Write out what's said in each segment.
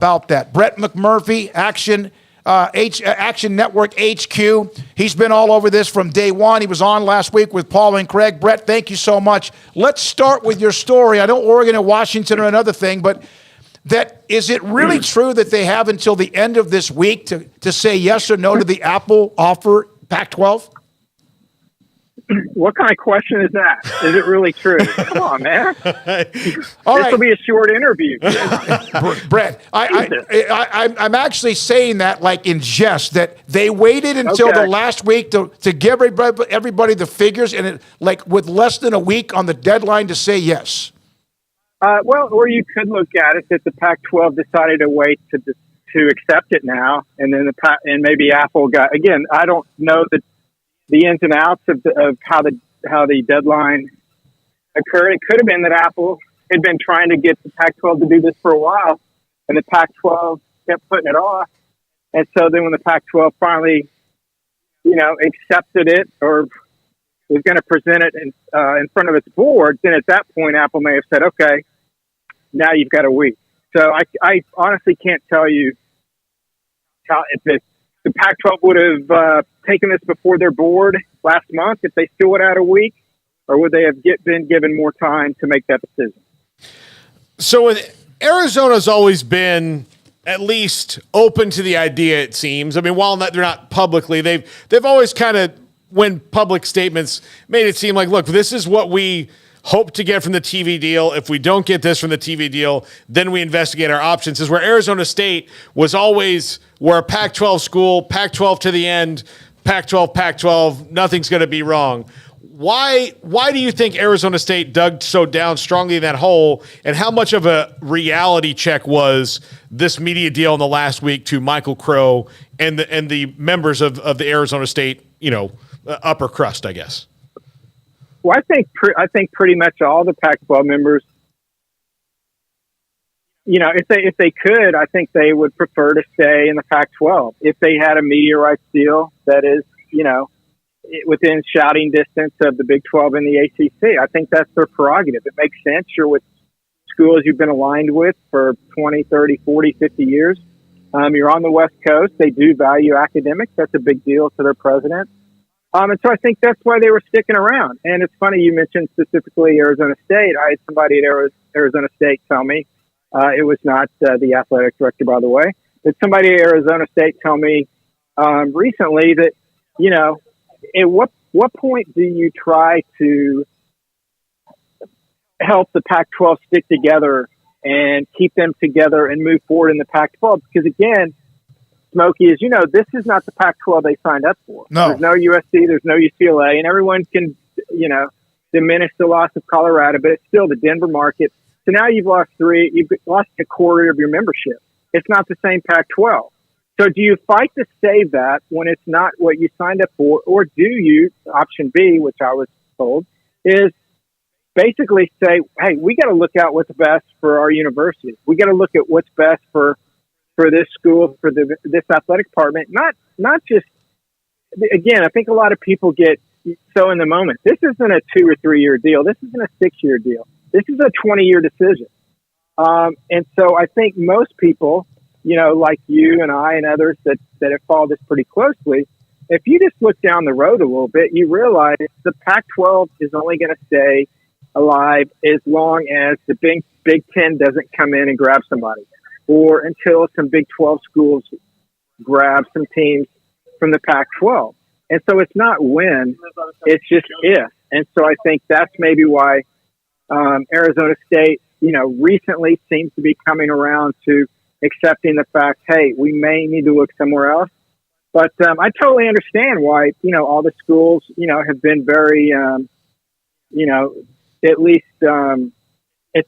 about that. Brett McMurphy, Action Network HQ. He's been all over this from day one. He was on last week with Paul and Craig. Brett, thank you so much. Let's start with your story. I know Oregon and Washington are another thing, but is it really true that they have until the end of this week to say yes or no to the Apple offer, Pac-12? What kind of question is that? Is it really true? Come on, man. This will be a short interview. Brett, I'm actually saying that like in jest, that they waited until the last week to give everybody the figures, and with less than a week on the deadline to say yes. Or you could look at it that the Pac-12 decided to wait to accept it now, and then maybe Apple got, again, I don't know the ins and outs of how the deadline occurred. It could have been that Apple had been trying to get the Pac-12 to do this for a while, and the Pac-12 kept putting it off. And so then when the Pac-12 finally, accepted it or was going to present it in front of its board, then at that point Apple may have said, okay, now you've got a week. So I honestly can't tell you how, if the Pac-12 would have taken this before their board last month, if they still would have had a week, or would they have been given more time to make that decision? So Arizona's always been at least open to the idea, it seems. I mean, while they're not publicly, they've always kind of, when public statements, made it seem like, look, this is what we hope to get from the TV deal. If we don't get this from the TV deal, then we investigate our options. Is where Arizona State was always, we're a Pac-12 school, Pac-12 to the end, Pac-12, nothing's going to be wrong. Why do you think Arizona State dug so down strongly in that hole, and how much of a reality check was this media deal in the last week to Michael Crow and the members of the Arizona State, upper crust, I guess? Well, I think pretty much all the Pac-12 members, if they could, I think they would prefer to stay in the Pac-12 if they had a media rights deal that is, within shouting distance of the Big 12 and the ACC. I think that's their prerogative. It makes sense. You're with schools you've been aligned with for 20, 30, 40, 50 years. You're on the West Coast. They do value academics. That's a big deal to their president. And so I think that's why they were sticking around. And it's funny you mentioned specifically Arizona State. I had somebody at Arizona State tell me, it was not the athletic director, by the way, but somebody at Arizona State tell me recently that, at what point do you try to help the Pac-12 stick together and keep them together and move forward in the Pac-12? Because again, Smokey, as you know, this is not the Pac-12 they signed up for. No. There's no USC, there's no UCLA, and everyone can, diminish the loss of Colorado, but it's still the Denver market. So now you've lost a quarter of your membership. It's not the same Pac-12. So do you fight to save that when it's not what you signed up for, or do you, option B, which I was told, is basically say, hey, we got to look out what's best for our university. We got to look at what's best for this school, for this athletic department, not just, again, I think a lot of people get so in the moment. This isn't a 2 or 3 year deal. This isn't a 6-year deal. This is a 20-year decision. And so I think most people, like you and I and others that have followed this pretty closely, if you just look down the road a little bit, you realize the Pac-12 is only going to stay alive as long as the Big Ten doesn't come in and grab somebody, or until some Big 12 schools grab some teams from the Pac-12. And so it's not when, it's just if. And so I think that's maybe why Arizona State, recently seems to be coming around to accepting the fact, hey, we may need to look somewhere else. But I totally understand why, all the schools, have been very, at least at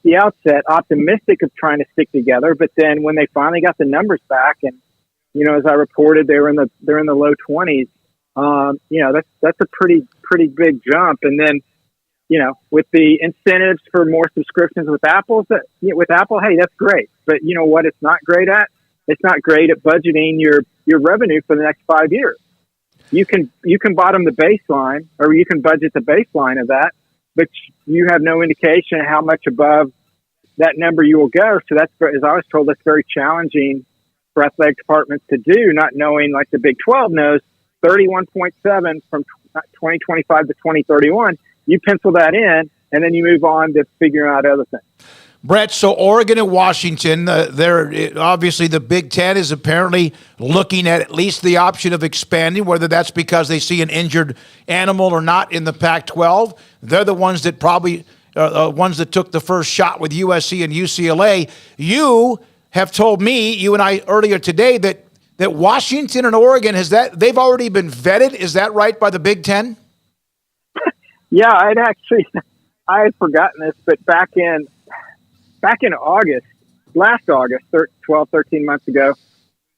the outset, optimistic of trying to stick together. But then when they finally got the numbers back, and as I reported, they're in the low 20s. That's a pretty big jump. And then, with the incentives for more subscriptions with Apple, hey, that's great. But you know what? It's not great at. It's not great at budgeting your revenue for the next 5 years. You can bottom the baseline, or you can budget the baseline of that, but you have no indication how much above that number you will go. So that's, as I was told, that's very challenging for athletic departments to do, not knowing, like the Big 12 knows, 31.7 from 2025 to 2031. You pencil that in, and then you move on to figuring out other things. Brett, so Oregon and Washington, obviously the Big Ten is apparently looking at least the option of expanding, whether that's because they see an injured animal or not in the Pac-12. They're the ones that probably ones that took the first shot with USC and UCLA. You have told me, you and I earlier today, that Washington and Oregon, they've already been vetted. Is that right, by the Big Ten? Yeah, I had forgotten this, but back in August, last August, 13 months ago,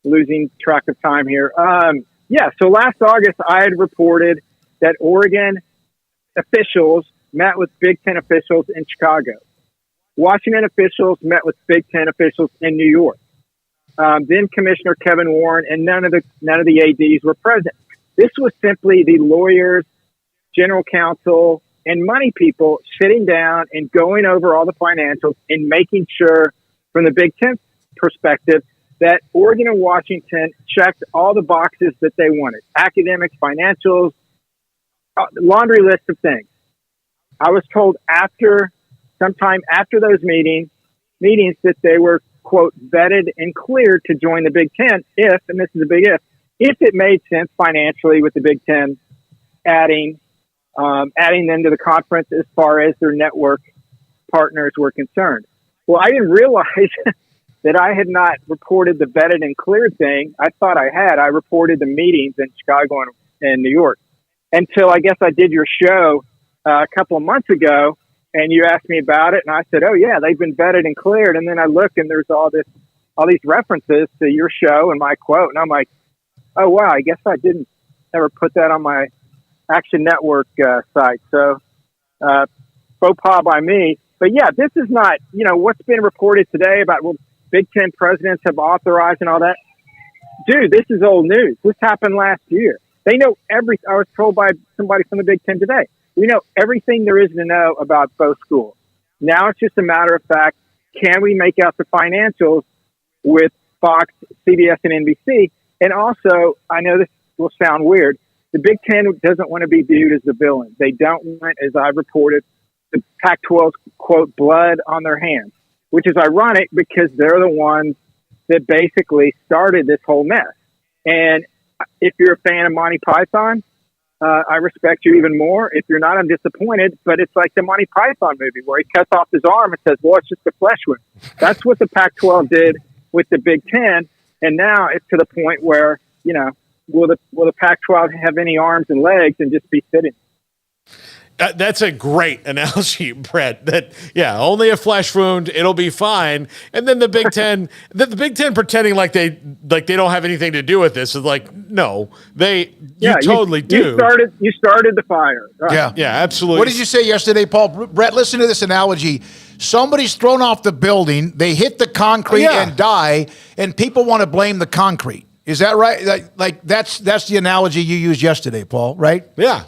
losing track of time here. So last August, I had reported that Oregon officials met with Big Ten officials in Chicago. Washington officials met with Big Ten officials in New York. Then Commissioner Kevin Warren and none of the ADs were present. This was simply the lawyers, general counsel, and money people sitting down and going over all the financials and making sure, from the Big Ten perspective, that Oregon and Washington checked all the boxes that they wanted: academics, financials, laundry list of things. I was told sometime after those meetings that they were, quote, vetted and cleared to join the Big Ten if, and this is a big if it made sense financially with the Big Ten adding them to the conference as far as their network partners were concerned. Well, I didn't realize that I had not reported the vetted and cleared thing. I thought I had. I reported the meetings in Chicago and New York until I guess I did your show a couple of months ago, and you asked me about it, and I said, "Oh yeah, they've been vetted and cleared." And then I look, and there's all these references to your show and my quote, and I'm like, "Oh wow, I guess I didn't ever put that on my Action Network site." So faux pas by me. But yeah, this is not, what's been reported today about what Big Ten presidents have authorized and all that. Dude, this is old news. This happened last year. They know everything. I was told by somebody from the Big Ten today. We know everything there is to know about both schools. Now it's just a matter of fact, can we make out the financials with Fox, CBS, and NBC? And also, I know this will sound weird, the Big Ten doesn't want to be viewed as the villain. They don't want, as I reported, the Pac-12's, quote, blood on their hands, which is ironic because they're the ones that basically started this whole mess. And if you're a fan of Monty Python, I respect you even more. If you're not, I'm disappointed. But it's like the Monty Python movie where he cuts off his arm and says, well, it's just a flesh wound. That's what the Pac-12 did with the Big Ten. And now it's to the point where, will the Pac-12 have any arms and legs and just be sitting? That's a great analogy, Brett. That only a flesh wound, it'll be fine. And then the Big Ten, the Big Ten pretending like they don't have anything to do with this is like, no, you totally do. You started the fire. Right. Yeah, absolutely. What did you say yesterday, Paul? Brett, listen to this analogy. Somebody's thrown off the building, they hit the concrete and die, and people want to blame the concrete. Is that right? Like that's the analogy you used yesterday, Paul, right? Yeah.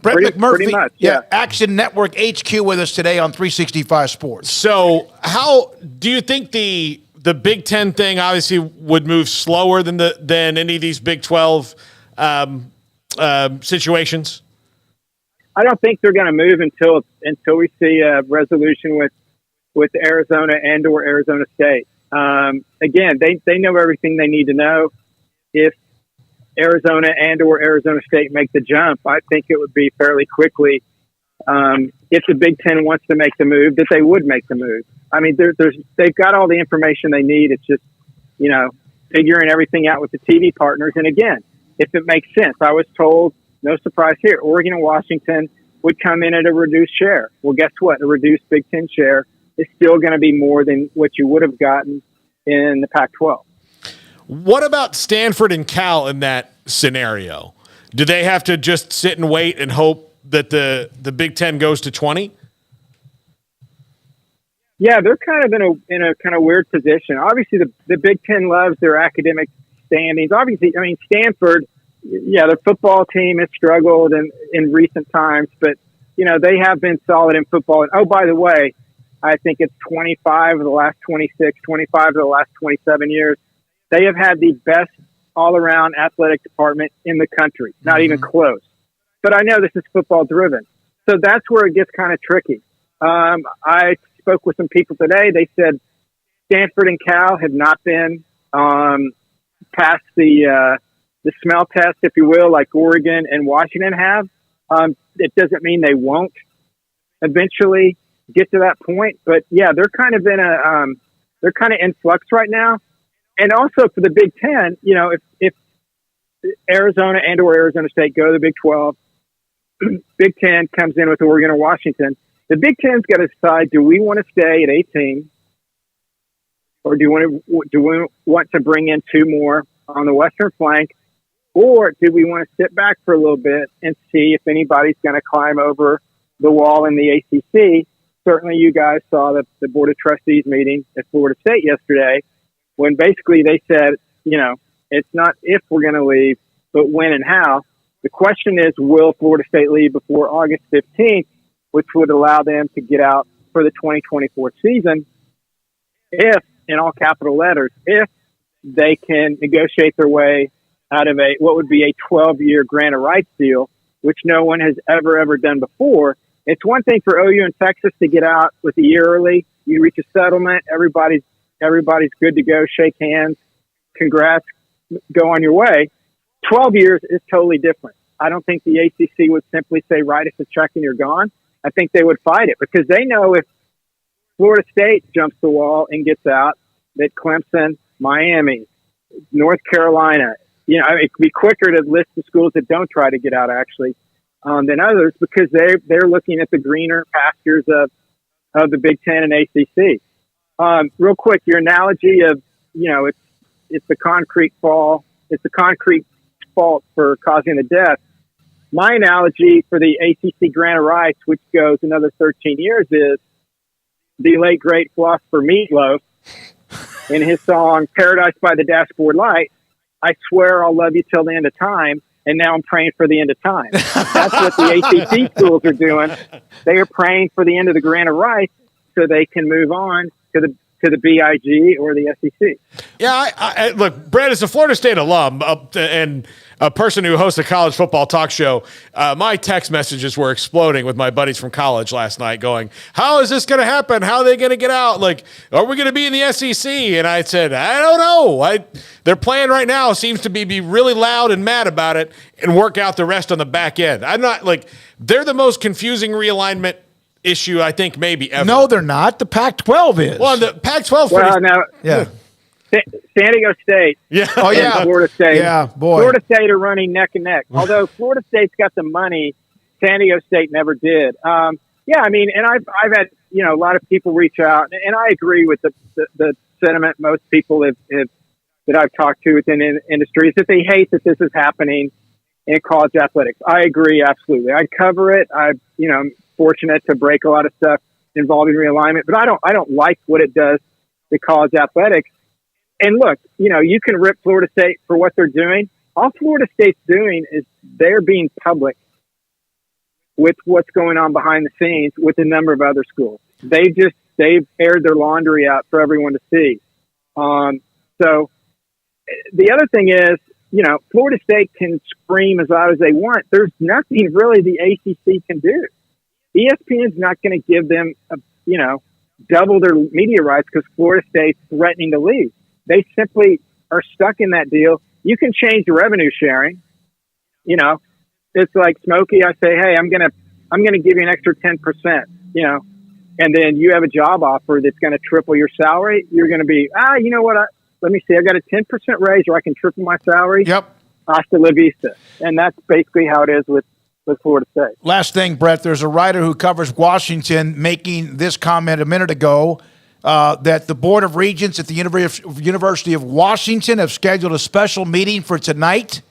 Brett McMurphy, pretty much, yeah. Action Network HQ with us today on 365 Sports. So how do you think the Big Ten thing obviously would move slower than any of these Big 12 situations? I don't think they're going to move until we see a resolution with Arizona and/or Arizona State. Again, they know everything they need to know. If Arizona and/or Arizona State make the jump, I think it would be fairly quickly. If the Big Ten wants to make the move, that they would make the move. I mean, they've got all the information they need. It's just, figuring everything out with the TV partners. And again, if it makes sense, I was told, no surprise here, Oregon and Washington would come in at a reduced share. Well, guess what? A reduced Big Ten share is still going to be more than what you would have gotten in the Pac-12. What about Stanford and Cal in that scenario? Do they have to just sit and wait and hope that the Big Ten goes to 20? Yeah, they're kind of in a kind of weird position. Obviously, the Big Ten loves their academic standings. Obviously, I mean, Stanford, their football team has struggled in recent times, but, they have been solid in football. And, oh, by the way, I think it's 25 of the last 26, 25 of the last 27 years. They have had the best all-around athletic department in the country, not even close. But I know this is football-driven. So that's where it gets kind of tricky. I spoke with some people today. They said Stanford and Cal have not been past the smell test, if you will, like Oregon and Washington have. It doesn't mean they won't eventually get to that point, but yeah, they're kind of in flux right now. And also for the Big Ten, you know, if Arizona or Arizona State go to the Big 12, Big Ten comes in with Oregon or Washington, the Big Ten's got to decide: do we want to stay at 18, or do we want to bring in 2 more on the western flank, or do we want to sit back for a little bit and see if anybody's going to climb over the wall in the ACC? Certainly, you guys saw the Board of Trustees meeting at Florida State yesterday, when basically they said, you know, it's not if we're going to leave, but when and how. The question is, will Florida State leave before August 15th, which would allow them to get out for the 2024 season, if, in all capital letters, if they can negotiate their way out of what would be a 12-year grant of rights deal, which no one has ever done before. It's one thing for OU and Texas to get out with a year early. You reach a settlement, everybody's good to go, shake hands, congrats, go on your way. 12 years is totally different. I don't think the ACC would simply say, write us a check and you're gone. I think they would fight it, because they know if Florida State jumps the wall and gets out, that Clemson, Miami, North Carolina, you know, it could be quicker to list the schools that don't try to get out, actually, than others, because they're looking at the greener pastures of the Big Ten and ACC. Real quick, your analogy of, you know, it's the concrete fall, it's the concrete fault for causing the death. My analogy for the ACC grant of rights, which goes another 13 years, is the late great philosopher Meatloaf in his song "Paradise by the Dashboard Light." I swear I'll love you till the end of time, and now I'm praying for the end of time. That's what the ACC schools are doing. They are praying for the end of the grant of rights so they can move on to the BIG or the SEC. Yeah, I look, Brad, as a Florida State alum and a person who hosts a college football talk show, my text messages were exploding with my buddies from college last night going, how is this going to happen? How are they going to get out? Like, are we going to be in the SEC? And I said, I don't know. Their plan right now seems to be really loud and mad about it and work out the rest on the back end. I'm not like, they're the most confusing realignment issue, I think, maybe ever. No, they're not. The Pac-12 is. Well, the Pac-12. Well, now, yeah. San Diego State. Yeah. Oh, yeah. Florida State. Yeah, boy. Florida State are running neck and neck. Although Florida State's got the money, San Diego State never did. Yeah, I mean, and I've had, you know, a lot of people reach out, and I agree with the sentiment most people have that I've talked to within industries, that they hate that this is happening in college athletics. I agree, absolutely. I cover it. I'm fortunate to break a lot of stuff involving realignment, but I don't like what it does to college athletics. And look, you know, you can rip Florida State for what they're doing. All Florida State's doing is they're being public with what's going on behind the scenes with a number of other schools. They've aired their laundry out for everyone to see. So the other thing is, you know, Florida State can scream as loud as they want. There's nothing really the ACC can do. ESPN's not going to give them, double their media rights because Florida State's threatening to leave. They simply are stuck in that deal. You can change the revenue sharing. You know, it's like Smokey. I say, hey, I'm gonna give you an extra 10%. You know, and then you have a job offer that's going to triple your salary. You're going to be, you know what? Let me see. I got a 10% raise, or I can triple my salary. Yep. Hasta la vista. And that's basically how it is with Florida State. Last thing, Brett, there's a writer who covers Washington making this comment a minute ago that the Board of Regents at the University of Washington have scheduled a special meeting for tonight,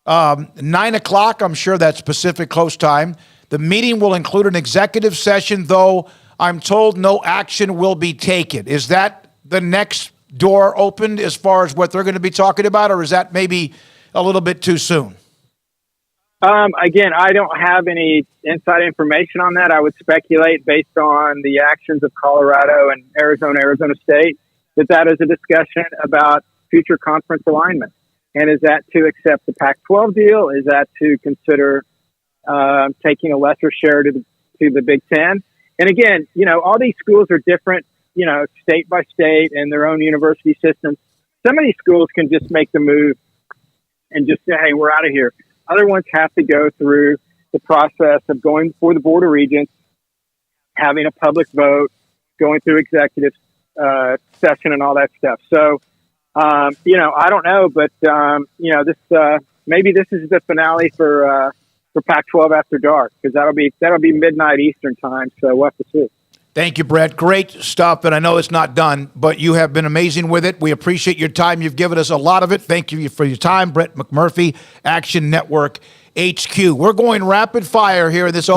9 o'clock. I'm sure that's Pacific Coast time. The meeting will include an executive session, though I'm told no action will be taken. Is that the next door opened as far as what they're going to be talking about, or is that maybe a little bit too soon? Again, I don't have any inside information on that. I would speculate based on the actions of Colorado and Arizona State, that is a discussion about future conference alignment. And is that to accept the Pac-12 deal? Is that to consider taking a lesser share to the Big Ten? And again, all these schools are different, state by state and their own university systems. Some of these schools can just make the move and just say, hey, we're out of here. Other ones have to go through the process of going before the Board of Regents, having a public vote, going through executive session and all that stuff. So, I don't know, but, this maybe this is the finale for Pac-12 After Dark, because that'll be midnight Eastern time. So we'll have to see. Thank you, Brett. Great stuff. And I know it's not done, but you have been amazing with it. We appreciate your time. You've given us a lot of it. Thank you for your time. Brett McMurphy, Action Network HQ. We're going rapid fire here in this